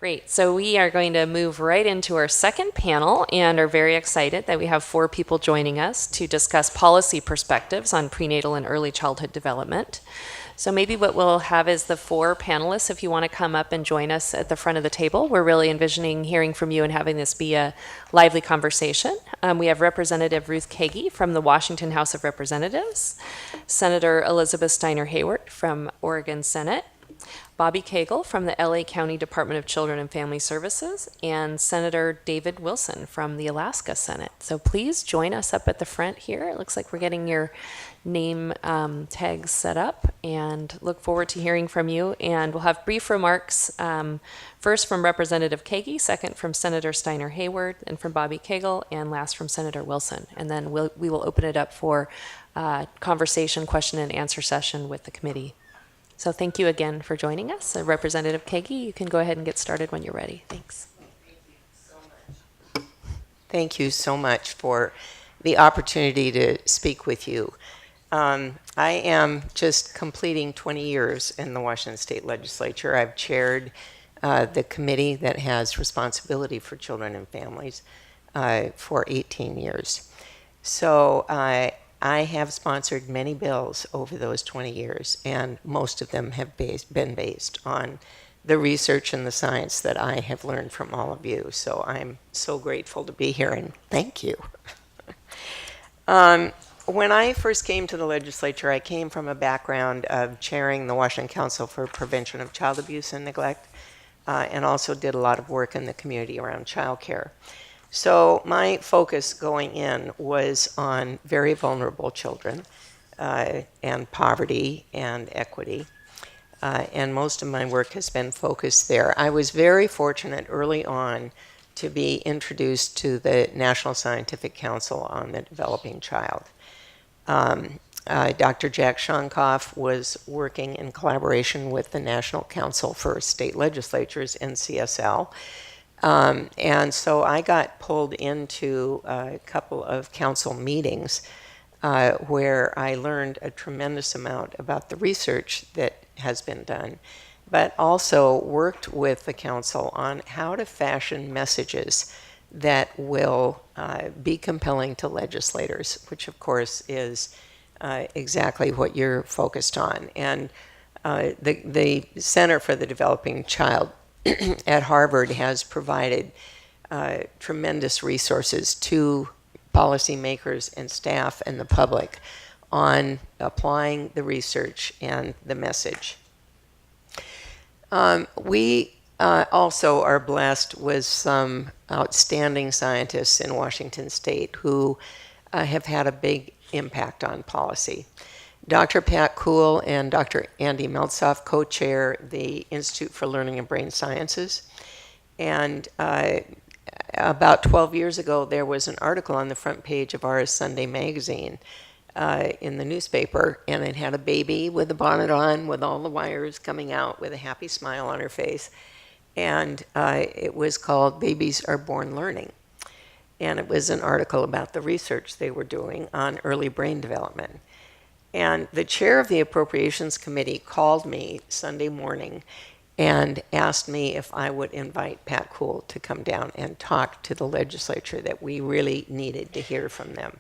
Great. So we are going to move right into our second panel and are very excited that we have 4 people joining us to discuss policy perspectives on prenatal and early childhood development. So maybe what we'll have is the 4 panelists, if you want to come up and join us at the front of the table. We're really envisioning hearing from you and having this be a lively conversation. We have Representative Ruth Kagi from the Washington House of Representatives, Senator Elizabeth Steiner Hayward from Oregon Senate, Bobby Cagle from the LA County Department of Children and Family Services, and Senator David Wilson from the Alaska Senate. So please join us up at the front here. It looks like we're getting your name tags set up, and look forward to hearing from you. And we'll have brief remarks, first from Representative Kagi, second from Senator Steiner Hayward, and from Bobby Cagle, and last from Senator Wilson. And then we will open it up for conversation, question and answer session with the committee. So thank you again for joining us. Representative Kagi, you can go ahead and get started when you're ready. Thanks. Thank you so much for the opportunity to speak with you. I am just completing 20 years in the Washington State Legislature. I've chaired the committee that has responsibility for children and families for 18 years. So I have sponsored many bills over those 20 years, and most of them have been based on the research and the science that I have learned from all of you. So I'm so grateful to be here, and thank you. When I first came to the legislature, I came from a background of chairing the Washington Council for Prevention of Child Abuse and Neglect, and also did a lot of work in the community around child care. So my focus going in was on very vulnerable children and poverty and equity. And most of my work has been focused there. I was very fortunate early on to be introduced to the National Scientific Council on the Developing Child. Dr. Jack Shonkoff was working in collaboration with the National Council for State Legislatures, NCSL. And so I got pulled into a couple of council meetings where I learned a tremendous amount about the research that has been done, but also worked with the council on how to fashion messages that will be compelling to legislators, which of course is exactly what you're focused on. And the Center for the Developing Child at Harvard has provided tremendous resources to policymakers and staff and the public on applying the research and the message. We also are blessed with some outstanding scientists in Washington State who have had a big impact on policy. Dr. Pat Kuhl and Dr. Andy Meltzoff co-chair the Institute for Learning and Brain Sciences. And about 12 years ago, there was an article on the front page of our Sunday magazine in the newspaper, and it had a baby with a bonnet on with all the wires coming out with a happy smile on her face. And it was called Babies Are Born Learning. And it was an article about the research they were doing on early brain development. And the chair of the Appropriations Committee called me Sunday morning and asked me if I would invite Pat Kuhl to come down and talk to the legislature, that we really needed to hear from them.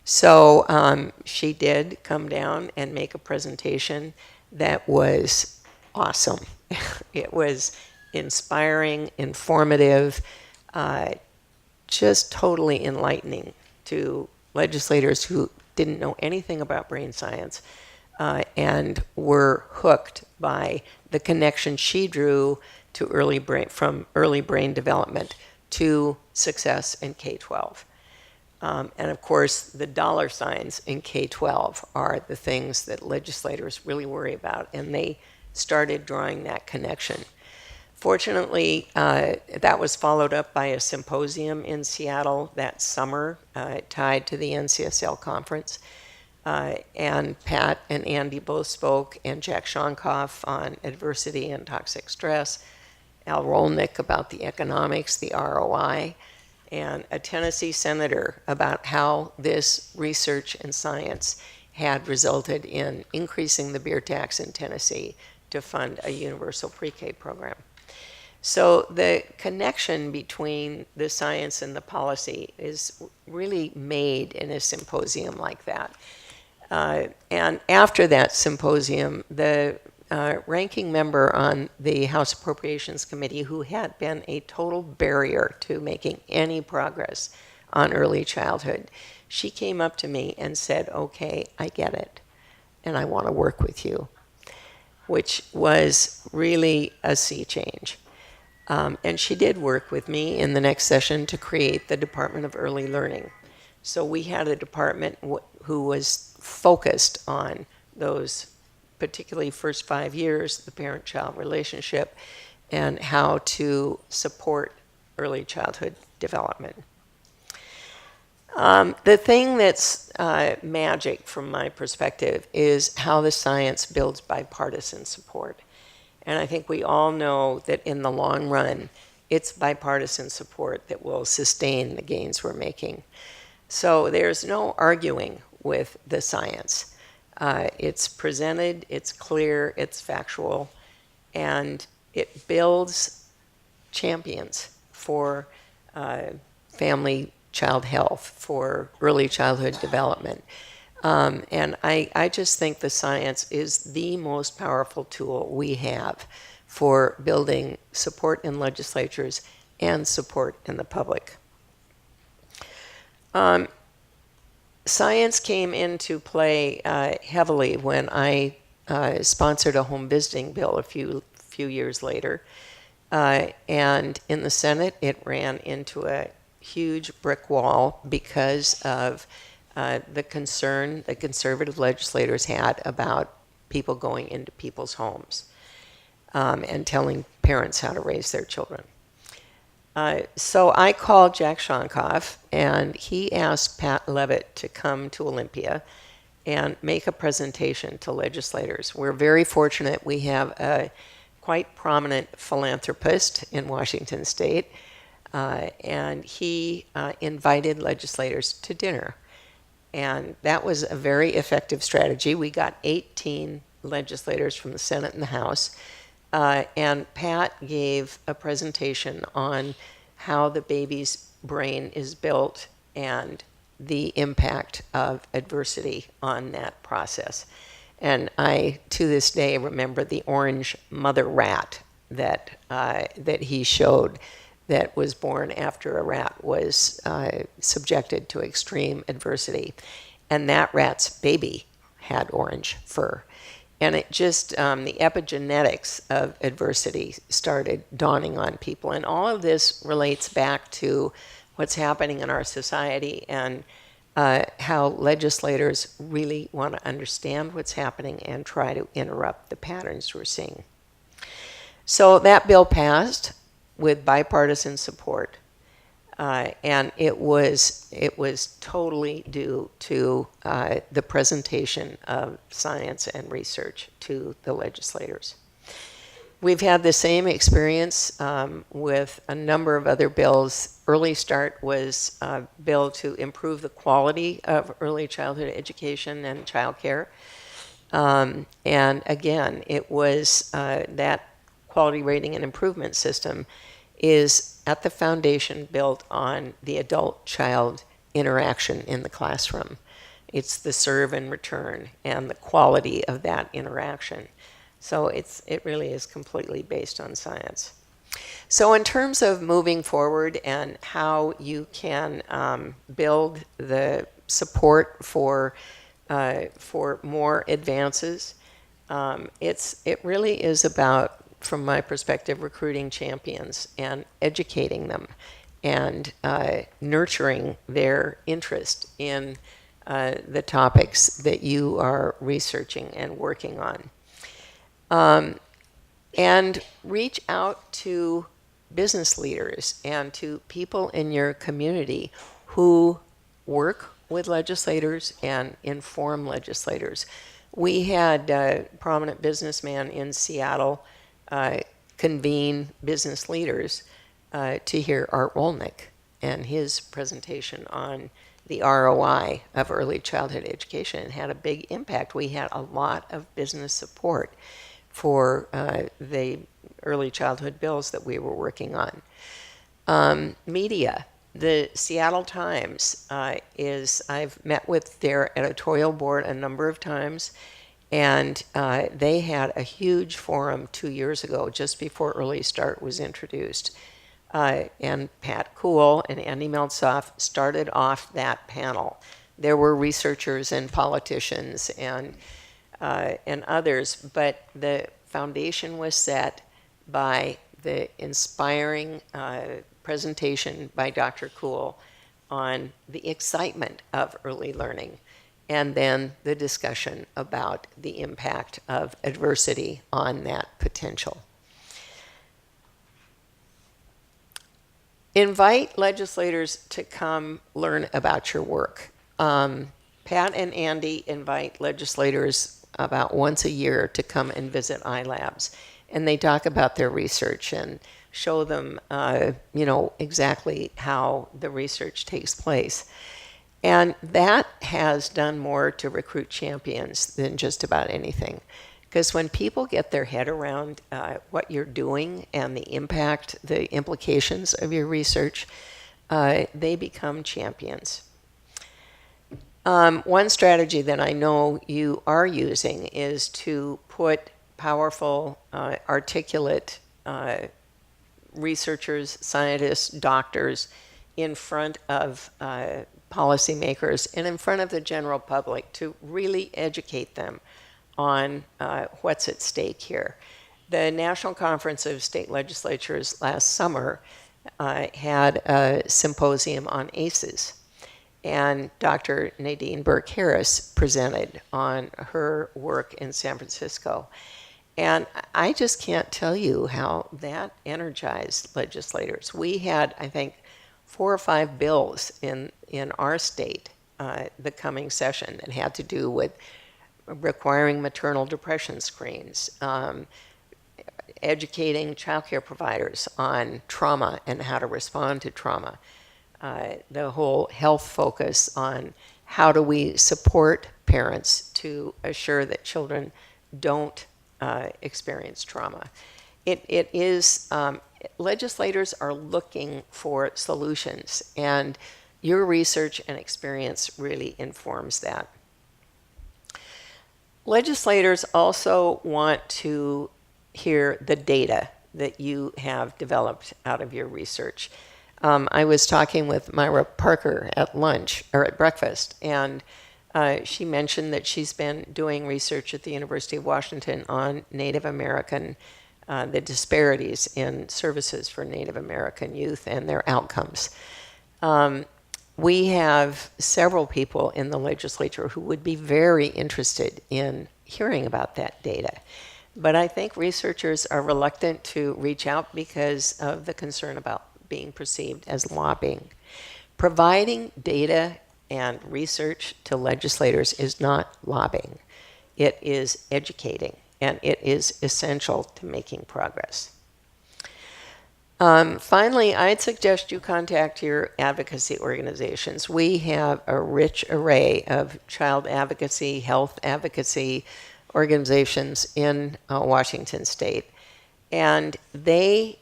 So she did come down and make a presentation that was awesome. It was inspiring, informative, just totally enlightening to legislators who didn't know anything about brain science and were hooked by the connection she drew to from early brain development to success in K-12. And of course, the dollar signs in K-12 are the things that legislators really worry about, and they started drawing that connection. Fortunately, that was followed up by a symposium in Seattle that summer tied to the NCSL conference. And Pat and Andy both spoke, and Jack Shonkoff on adversity and toxic stress, Al Rolnick about the economics, the ROI, and a Tennessee senator about how this research and science had resulted in increasing the beer tax in Tennessee to fund a universal pre-K program. So the connection between the science and the policy is really made in a symposium like that. And after that symposium, the ranking member on the House Appropriations Committee, who had been a total barrier to making any progress on early childhood, she came up to me and said, "Okay, I get it, and I want to work with you," which was really a sea change. And she did work with me in the next session to create the Department of Early Learning. So we had a department who was focused on those, particularly first 5 years, the parent-child relationship, and how to support early childhood development. The thing that's magic from my perspective is how the science builds bipartisan support. And I think we all know that in the long run, it's bipartisan support that will sustain the gains we're making. So there's no arguing with the science. It's presented, it's clear, it's factual, and it builds champions for family child health, for early childhood development. And I just think the science is the most powerful tool we have for building support in legislatures and support in the public. Science came into play heavily when I sponsored a home visiting bill a few years later. And in the Senate, it ran into a huge brick wall because of the concern that conservative legislators had about people going into people's homes and telling parents how to raise their children. So I called Jack Shonkoff, and he asked Pat Levitt to come to Olympia and make a presentation to legislators. We're very fortunate we have a quite prominent philanthropist in Washington State, and he invited legislators to dinner. And that was a very effective strategy. We got 18 legislators from the Senate and the House. And Pat gave a presentation on how the baby's brain is built and the impact of adversity on that process. And I, to this day, remember the orange mother rat that he showed that was born after a rat was subjected to extreme adversity. And that rat's baby had orange fur. And it just, the epigenetics of adversity started dawning on people. And all of this relates back to what's happening in our society and how legislators really want to understand what's happening and try to interrupt the patterns we're seeing. So that bill passed with bipartisan support. And it was totally due to the presentation of science and research to the legislators. We've had the same experience with a number of other bills. Early Start was a bill to improve the quality of early childhood education and childcare. And again, it was that quality rating and improvement system is at the foundation built on the adult-child interaction in the classroom. It's the serve and return and the quality of that interaction. So it really is completely based on science. So in terms of moving forward and how you can build the support for more advances, it really is about, from my perspective, recruiting champions and educating them and nurturing their interest in the topics that you are researching and working on. And reach out to business leaders and to people in your community who work with legislators and inform legislators. We had a prominent businessman in Seattle convene business leaders to hear Art Wolnick and his presentation on the ROI of early childhood education, and had a big impact. We had a lot of business support for the early childhood bills that we were working on. Media. The Seattle Times I've met with their editorial board a number of times, and they had a huge forum 2 years ago, just before Early Start was introduced. And Pat Kuhl and Andy Meltzoff started off that panel. There were researchers and politicians and others, but the foundation was set by the inspiring presentation by Dr. Kuhl on the excitement of early learning, and then the discussion about the impact of adversity on that potential. Invite legislators to come learn about your work. Pat and Andy invite legislators about once a year to come and visit iLabs, and they talk about their research and show them, exactly how the research takes place. And that has done more to recruit champions than just about anything. Because when people get their head around what you're doing and the impact, the implications of your research, they become champions. One strategy that I know you are using is to put powerful, articulate researchers, scientists, doctors in front of policymakers and in front of the general public to really educate them on what's at stake here. The National Conference of State Legislatures last summer had a symposium on ACEs, and Dr. Nadine Burke-Harris presented on her work in San Francisco. And I just can't tell you how that energized legislators. We had, I think, 4 or 5 bills in our state the coming session that had to do with requiring maternal depression screens, educating childcare providers on trauma and how to respond to trauma, the whole health focus on how do we support parents to assure that children don't experience trauma. It is, legislators are looking for solutions, and your research and experience really informs that. Legislators also want to hear the data that you have developed out of your research. I was talking with Myra Parker at lunch, or at breakfast, and she mentioned that she's been doing research at the University of Washington on Native American, the disparities in services for Native American youth and their outcomes. We have several people in the legislature who would be very interested in hearing about that data. But I think researchers are reluctant to reach out because of the concern about being perceived as lobbying. Providing data and research to legislators is not lobbying. It is educating, and it is essential to making progress. Finally, I'd suggest you contact your advocacy organizations. We have a rich array of child advocacy, health advocacy organizations in Washington State, and they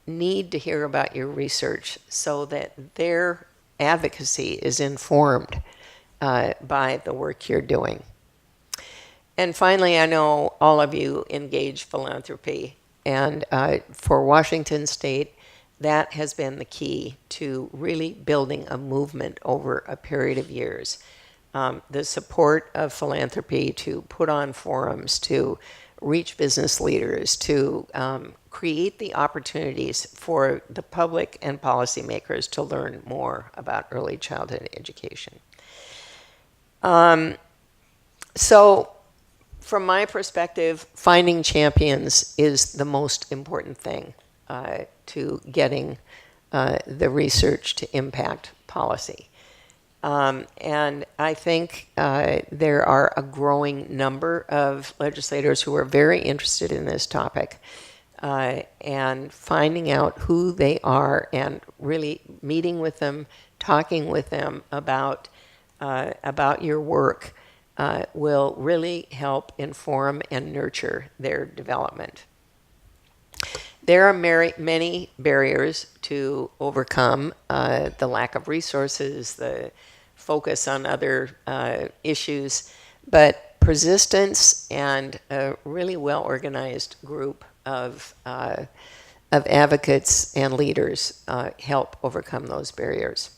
need to hear about your research so that their advocacy is informed by the work you're doing. And finally, I know all of you engage philanthropy, and for Washington State, that has been the key to really building a movement over a period of years. The support of philanthropy to put on forums, to reach business leaders, to create the opportunities for the public and policymakers to learn more about early childhood education. So from my perspective, finding champions is the most important thing to getting the research to impact policy. And I think there are a growing number of legislators who are very interested in this topic, and finding out who they are and really meeting with them, talking with them about your work will really help inform and nurture their development. There are many barriers to overcome, the lack of resources, the focus on other issues, but persistence and a really well-organized group of advocates and leaders help overcome those barriers.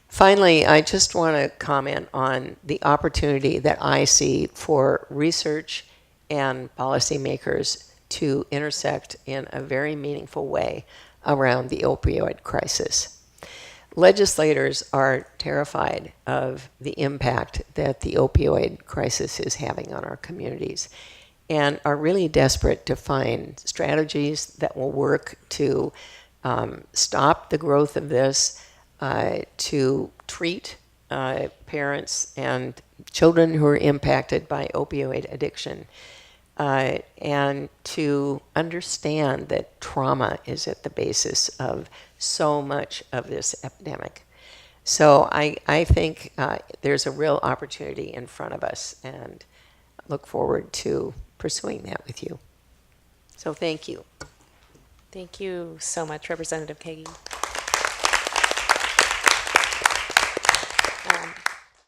Finally, I just want to comment on the opportunity that I see for research and policymakers to intersect in a very meaningful way around the opioid crisis. Legislators are terrified of the impact that the opioid crisis is having on our communities and are really desperate to find strategies that will work to stop the growth of this, to treat parents and children who are impacted by opioid addiction, and to understand that trauma is at the basis of so much of this epidemic. So I think there's a real opportunity in front of us, and look forward to pursuing that with you. So thank you. Thank you so much, Representative Kagi.